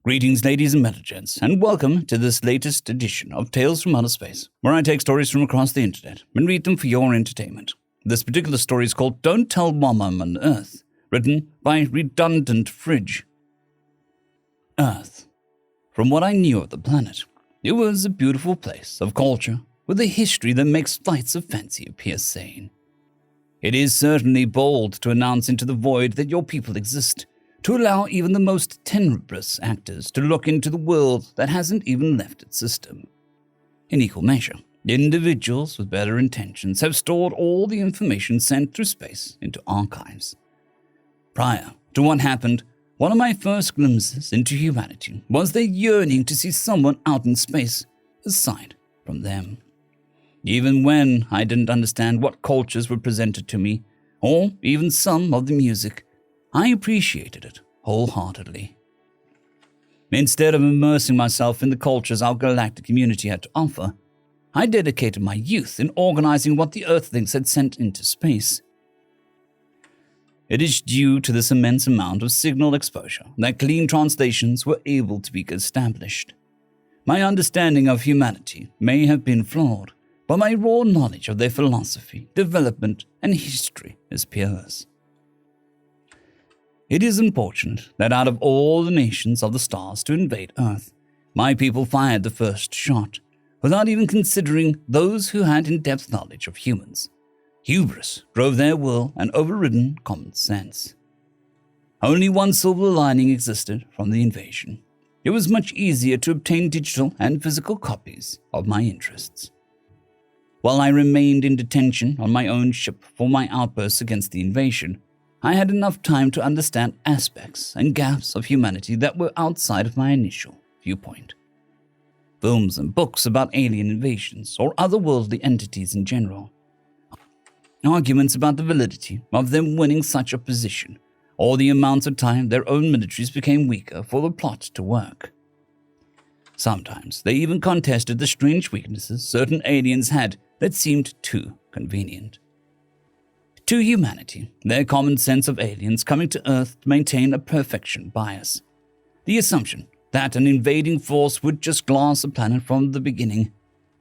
Greetings, ladies and gents, and welcome to this latest edition of Tales from Outer Space, where I take stories from across the internet and read them for your entertainment. This particular story is called Don't Tell Mama I'm on Earth, written by Redundantfridge. Earth. From what I knew of the planet, it was a beautiful place of culture with a history that makes flights of fancy appear sane. It is certainly bold to announce into the void that your people exist, to allow even the most tenebrous actors to look into the world that hasn't even left its system. In equal measure, individuals with better intentions have stored all the information sent through space into archives. Prior to what happened, one of my first glimpses into humanity was their yearning to see someone out in space aside from them. Even when I didn't understand what cultures were presented to me, or even some of the music, I appreciated it wholeheartedly. Instead of immersing myself in the cultures our galactic community had to offer, I dedicated my youth in organizing what the Earthlings had sent into space. It is due to this immense amount of signal exposure that clean translations were able to be established. My understanding of humanity may have been flawed, but my raw knowledge of their philosophy, development, and history is peerless. It is unfortunate that out of all the nations of the stars to invade Earth, my people fired the first shot, without even considering those who had in-depth knowledge of humans. Hubris drove their will and overridden common sense. Only one silver lining existed from the invasion. It was much easier to obtain digital and physical copies of my interests. While I remained in detention on my own ship for my outbursts against the invasion, I had enough time to understand aspects and gaps of humanity that were outside of my initial viewpoint. Films and books about alien invasions or otherworldly entities in general. Arguments about the validity of them winning such a position, or the amount of time their own militaries became weaker for the plot to work. Sometimes they even contested the strange weaknesses certain aliens had that seemed too convenient. To humanity, their common sense of aliens coming to Earth to maintain a perfection bias. The assumption that an invading force would just glass a planet from the beginning.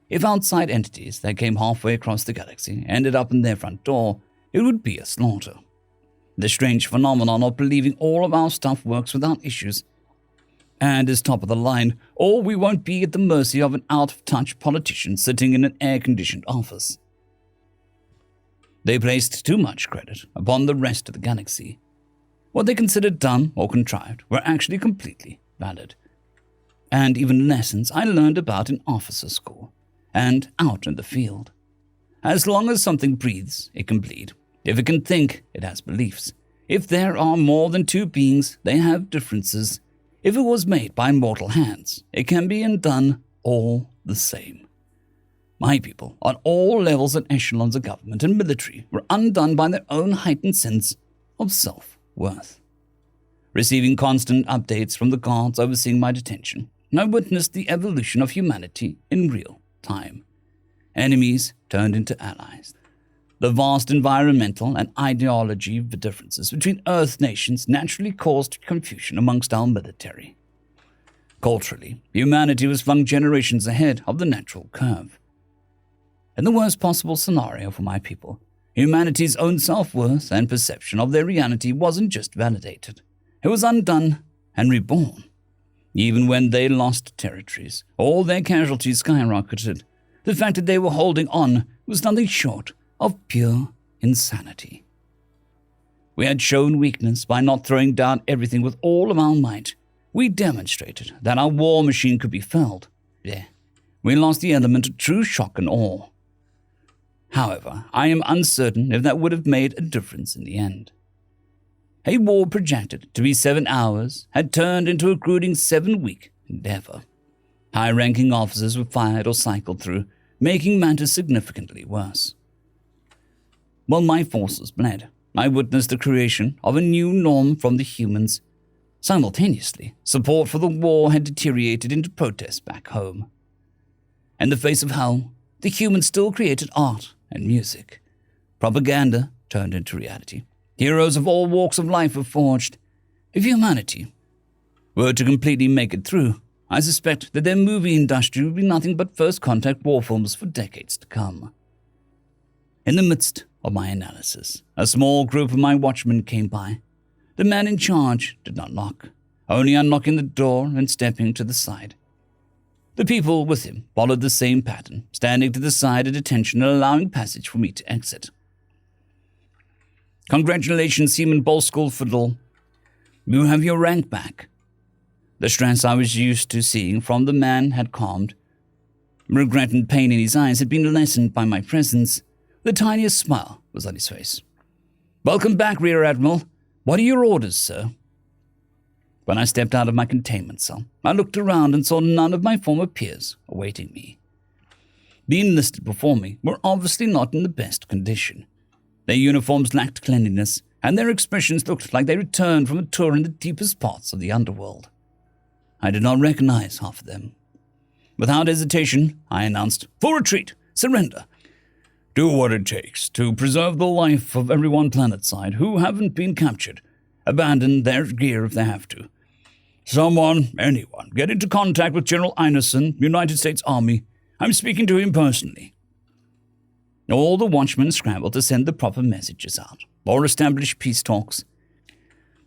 If outside entities that came halfway across the galaxy ended up in their front door, it would be a slaughter. The strange phenomenon of believing all of our stuff works without issues and is top of the line, or we won't be at the mercy of an out-of-touch politician sitting in an air-conditioned office. They placed too much credit upon the rest of the galaxy. What they considered done or contrived were actually completely valid. And even lessons I learned about in officer school and out in the field. As long as something breathes, it can bleed. If it can think, it has beliefs. If there are more than two beings, they have differences. If it was made by mortal hands, it can be undone all the same. My people, on all levels and echelons of government and military, were undone by their own heightened sense of self-worth. Receiving constant updates from the guards overseeing my detention, I witnessed the evolution of humanity in real time. Enemies turned into allies. The vast environmental and ideology differences between Earth nations naturally caused confusion amongst our military. Culturally, humanity was flung generations ahead of the natural curve. In the worst possible scenario for my people, humanity's own self-worth and perception of their reality wasn't just validated. It was undone and reborn. Even when they lost territories, all their casualties skyrocketed. The fact that they were holding on was nothing short of pure insanity. We had shown weakness by not throwing down everything with all of our might. We demonstrated that our war machine could be felled. We lost the element of true shock and awe. However, I am uncertain if that would have made a difference in the end. A war projected to be 7 hours had turned into a grueling 7-week endeavor. High-ranking officers were fired or cycled through, making matters significantly worse. While my forces bled, I witnessed the creation of a new norm from the humans. Simultaneously, support for the war had deteriorated into protests back home. In the face of hell, the humans still created art and music. Propaganda turned into reality. Heroes of all walks of life were forged. If humanity were to completely make it through, I suspect that their movie industry would be nothing but first contact war films for decades to come. In the midst of my analysis, a small group of my watchmen came by. The man in charge did not knock, only unlocking the door and stepping to the side. The people with him followed the same pattern, standing to the side at attention and allowing passage for me to exit. "Congratulations, Seaman Bolskull-Fiddle. You have your rank back." The stress I was used to seeing from the man had calmed. Regret and pain in his eyes had been lessened by my presence. The tiniest smile was on his face. "Welcome back, Rear Admiral. What are your orders, sir?" When I stepped out of my containment cell, I looked around and saw none of my former peers awaiting me. The enlisted before me were obviously not in the best condition. Their uniforms lacked cleanliness, and their expressions looked like they returned from a tour in the deepest parts of the underworld. I did not recognize half of them. Without hesitation, I announced, "Full retreat! Surrender! Do what it takes to preserve the life of everyone planetside who haven't been captured. Abandon their gear if they have to. Anyone, get into contact with General Einerson, United States Army. I'm speaking to him personally." All the watchmen scrambled to send the proper messages out, or establish peace talks,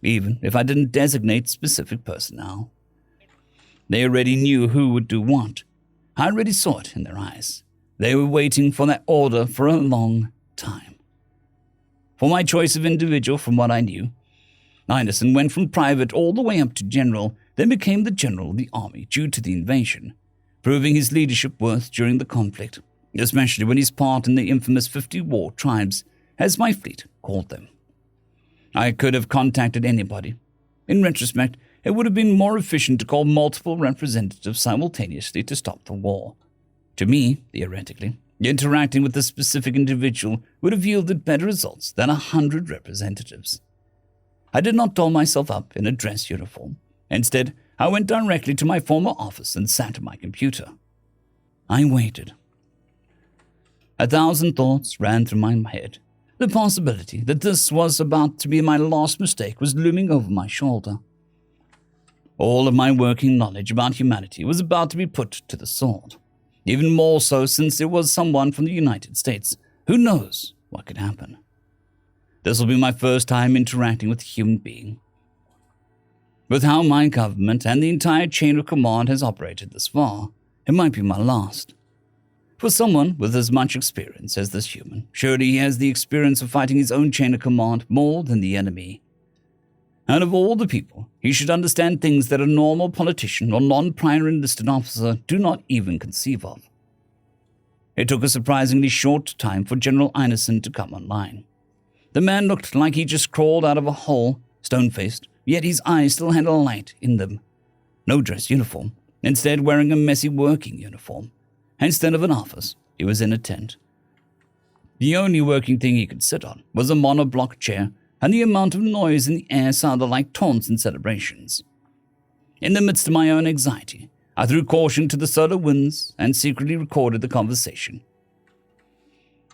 even if I didn't designate specific personnel. They already knew who would do what. I already saw it in their eyes. They were waiting for that order for a long time. For my choice of individual, from what I knew, Einerson went from private all the way up to general, then became the general of the army due to the invasion, proving his leadership worth during the conflict, especially when his part in the infamous 50 war tribes, as my fleet called them. I could have contacted anybody. In retrospect, it would have been more efficient to call multiple representatives simultaneously to stop the war. To me, theoretically, interacting with a specific individual would have yielded better results than 100 representatives. I did not doll myself up in a dress uniform. Instead, I went directly to my former office and sat at my computer. I waited. 1,000 thoughts ran through my head. The possibility that this was about to be my last mistake was looming over my shoulder. All of my working knowledge about humanity was about to be put to the sword. Even more so since it was someone from the United States. Who knows what could happen? This will be my first time interacting with a human being. With how my government and the entire chain of command has operated this far, it might be my last. For someone with as much experience as this human, surely he has the experience of fighting his own chain of command more than the enemy. Out of all the people, he should understand things that a normal politician or non-prior enlisted officer do not even conceive of. It took a surprisingly short time for General Einerson to come online. The man looked like he just crawled out of a hole, stone-faced, yet his eyes still had a light in them. No dress uniform, instead wearing a messy working uniform. Instead of an office, he was in a tent. The only working thing he could sit on was a monoblock chair, and the amount of noise in the air sounded like taunts and celebrations. In the midst of my own anxiety, I threw caution to the solar winds and secretly recorded the conversation.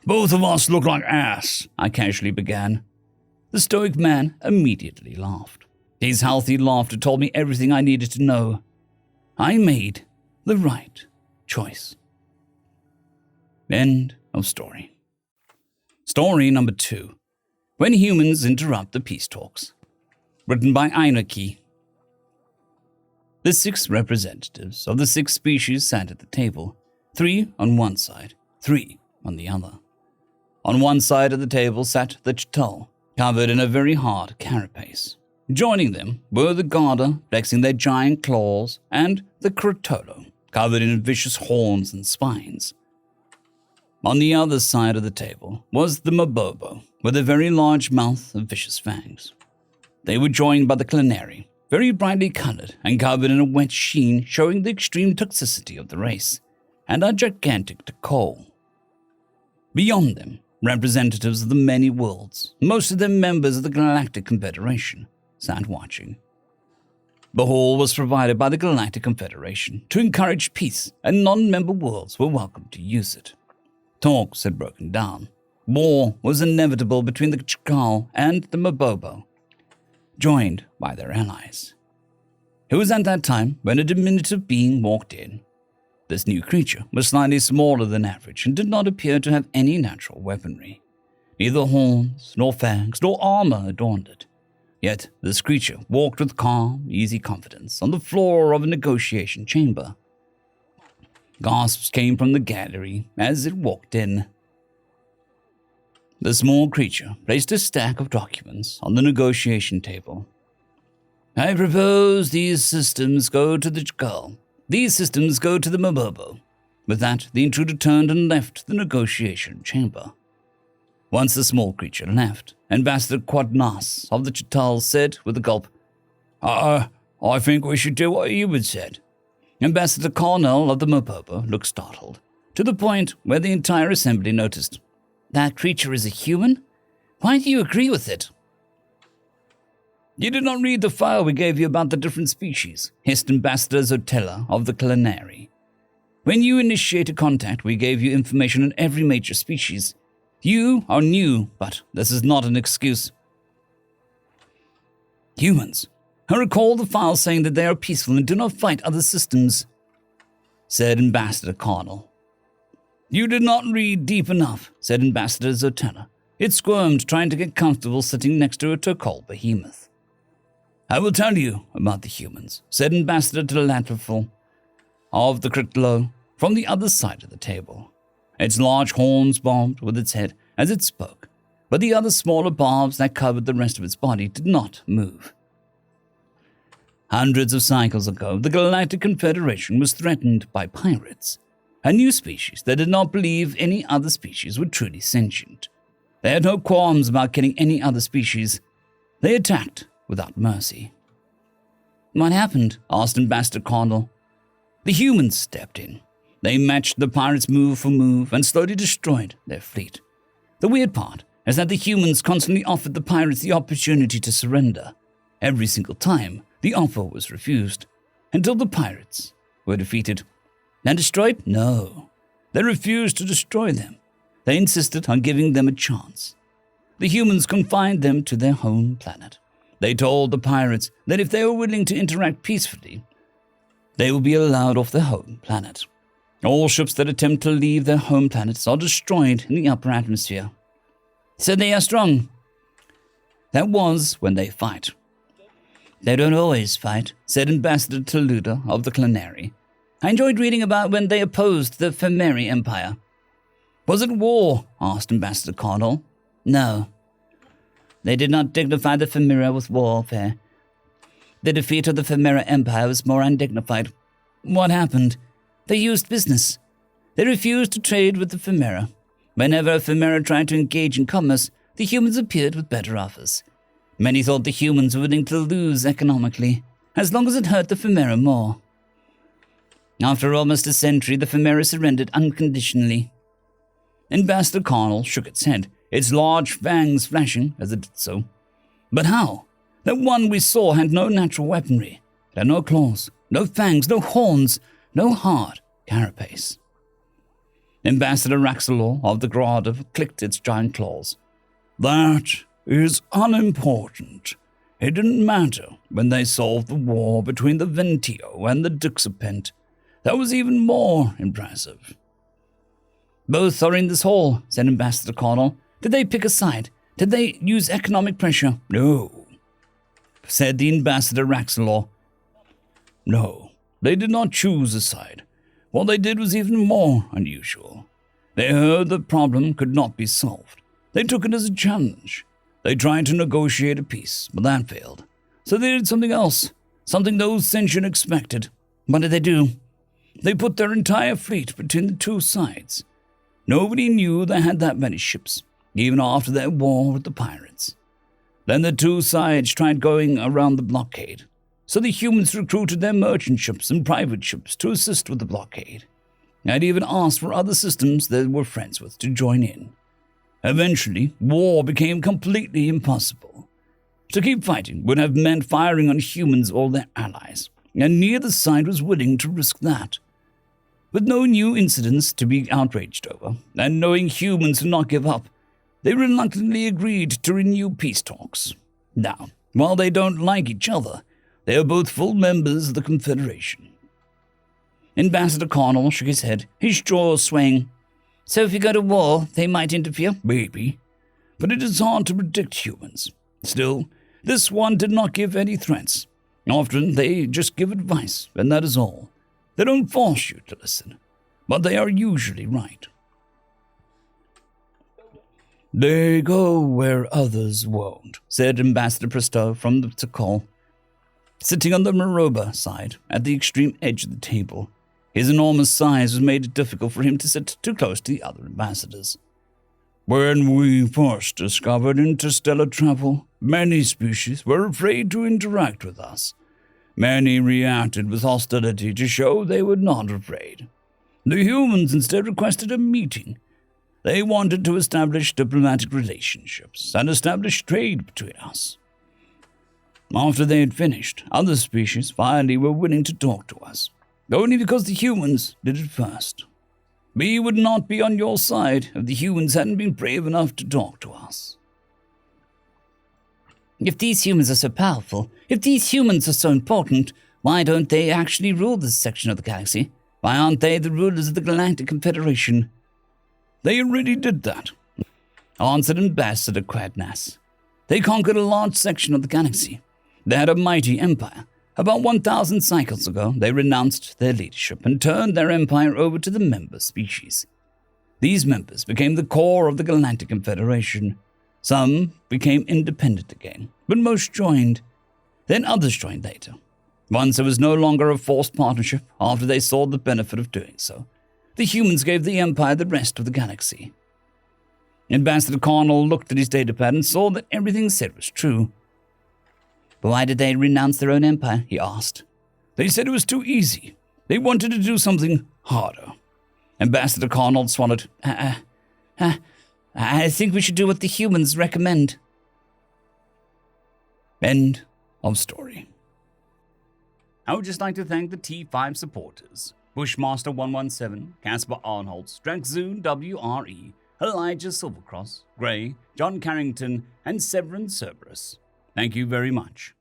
"Both of us look like ass," I casually began. The stoic man immediately laughed. His healthy laughter told me everything I needed to know. I made the right choice. End of story. Story number 2. When Humans Interrupt the Peace Talks. Written by aynrkey. The 6 representatives of the 6 species sat at the table, 3 on one side, 3 on the other. On one side of the table sat the Ch'tal, covered in a very hard carapace. Joining them were the Garda, flexing their giant claws, and the Crotolo, covered in vicious horns and spines. On the other side of the table was the Mabobo, with a very large mouth and vicious fangs. They were joined by the Claneri, very brightly colored and covered in a wet sheen showing the extreme toxicity of the race, and a gigantic Takol. Beyond them, representatives of the many worlds, most of them members of the Galactic Confederation, sat watching. The hall was provided by the Galactic Confederation to encourage peace, and non-member worlds were welcome to use it. Talks had broken down. War was inevitable between the Ch'kal and the Mabobo, joined by their allies. It was at that time when a diminutive being walked in. This new creature was slightly smaller than average and did not appear to have any natural weaponry. Neither horns, nor fangs, nor armor adorned it. Yet this creature walked with calm, easy confidence on the floor of a negotiation chamber. Gasps came from the gallery as it walked in. The small creature placed a stack of documents on the negotiation table. I propose these systems go to the girl. These systems go to the Mabobo. With that, the intruder turned and left the negotiation chamber. Once the small creature left, Ambassador Quadnas of the Chital said with a gulp, I think we should do what you had said. Ambassador Cornell of the Mabobo looked startled, to the point where the entire assembly noticed. That creature is a human? Why do you agree with it? You did not read the file we gave you about the different species, hissed Ambassador Zotella of the Culinary. When you initiated contact, we gave you information on every major species. You are new, but this is not an excuse. Humans. I recall the file saying that they are peaceful and do not fight other systems, said Ambassador Cardinal. You did not read deep enough, said Ambassador Zotella. It squirmed, trying to get comfortable sitting next to a Turkol behemoth. I will tell you about the humans, said Ambassador Delatterful of the Critlo from the other side of the table. Its large horns bobbed with its head as it spoke, but the other smaller barbs that covered the rest of its body did not move. Hundreds of cycles ago, the Galactic Confederation was threatened by pirates, a new species that did not believe any other species were truly sentient. They had no qualms about killing any other species. They attacked without mercy. What happened? Asked Ambassador Condell. The humans stepped in. They matched the pirates move for move and slowly destroyed their fleet. The weird part is that the humans constantly offered the pirates the opportunity to surrender. Every single time, the offer was refused, until the pirates were defeated. And destroyed? No. They refused to destroy them. They insisted on giving them a chance. The humans confined them to their home planet. They told the pirates that if they were willing to interact peacefully, they would be allowed off their home planet. All ships that attempt to leave their home planets are destroyed in the upper atmosphere. So they are strong. That was when they fight. They don't always fight, said Ambassador Toluda of the Clanary. I enjoyed reading about when they opposed the Femeri Empire. Was it war? Asked Ambassador Cardinal. No. They did not dignify the Femera with warfare. The defeat of the Femera Empire was more undignified. What happened? They used business. They refused to trade with the Femera. Whenever a Femera tried to engage in commerce, the humans appeared with better offers. Many thought the humans were willing to lose economically, as long as it hurt the Femera more. After almost a century, the Femera surrendered unconditionally. Ambassador Cardinal shook its head, its large fangs flashing as it did so. But how? That one we saw had no natural weaponry. It had no claws, no fangs, no horns, no hard carapace. Ambassador Raxalor of the Grada clicked its giant claws. That is unimportant. It didn't matter when they solved the war between the Ventio and the Dixipent. That was even more impressive. Both are in this hall, said Ambassador Cardinal. Did they pick a side? Did they use economic pressure? No, said the Ambassador Raxalor. No, they did not choose a side. What they did was even more unusual. They heard the problem could not be solved. They took it as a challenge. They tried to negotiate a peace, but that failed. So they did something else, something those sentient expected. What did they do? They put their entire fleet between the two sides. Nobody knew they had that many ships, even after their war with the pirates. Then the two sides tried going around the blockade. So the humans recruited their merchant ships and private ships to assist with the blockade, and even asked for other systems they were friends with to join in. Eventually, war became completely impossible. To keep fighting would have meant firing on humans or their allies, and neither side was willing to risk that. With no new incidents to be outraged over, and knowing humans would not give up, they reluctantly agreed to renew peace talks. Now, while they don't like each other, They are both full members of the Confederation. Ambassador Connell shook his head, his jaws swaying. So if we go to war, they might interfere? Maybe. But it is hard to predict humans. Still, this one did not give any threats. Often they just give advice, and that is all. They don't force you to listen, but they are usually right. They go where others won't, said Ambassador Presto from the Tikal, sitting on the Maroba side at the extreme edge of the table. His enormous size has made it difficult for him to sit too close to the other ambassadors. When we first discovered interstellar travel, many species were afraid to interact with us. Many reacted with hostility to show they were not afraid. The humans instead requested a meeting. They wanted to establish diplomatic relationships and establish trade between us. After they had finished, other species finally were willing to talk to us, only because the humans did it first. We would not be on your side if the humans hadn't been brave enough to talk to us. If these humans are so powerful, if these humans are so important, why don't they actually rule this section of the galaxy? Why aren't they the rulers of the Galactic Confederation? They already did that, answered Ambassador Quadnas. They conquered a large section of the galaxy. They had a mighty empire. About 1,000 cycles ago, they renounced their leadership and turned their empire over to the member species. These members became the core of the Galactic Confederation. Some became independent again, but most joined. Then others joined later. Once it was no longer a forced partnership after they saw the benefit of doing so. The humans gave the Empire the rest of the galaxy. Ambassador Connell looked at his datapad and saw that everything said was true. But why did they renounce their own empire? He asked. They said it was too easy. They wanted to do something harder. Ambassador Connell swallowed. I think we should do what the humans recommend. End of story. I would just like to thank the T5 supporters. Bushmaster 117, Casper Arnholtz, Drexzoon WRE, Elijah Silvercross, Gray, John Carrington, and Severin Cerberus. Thank you very much.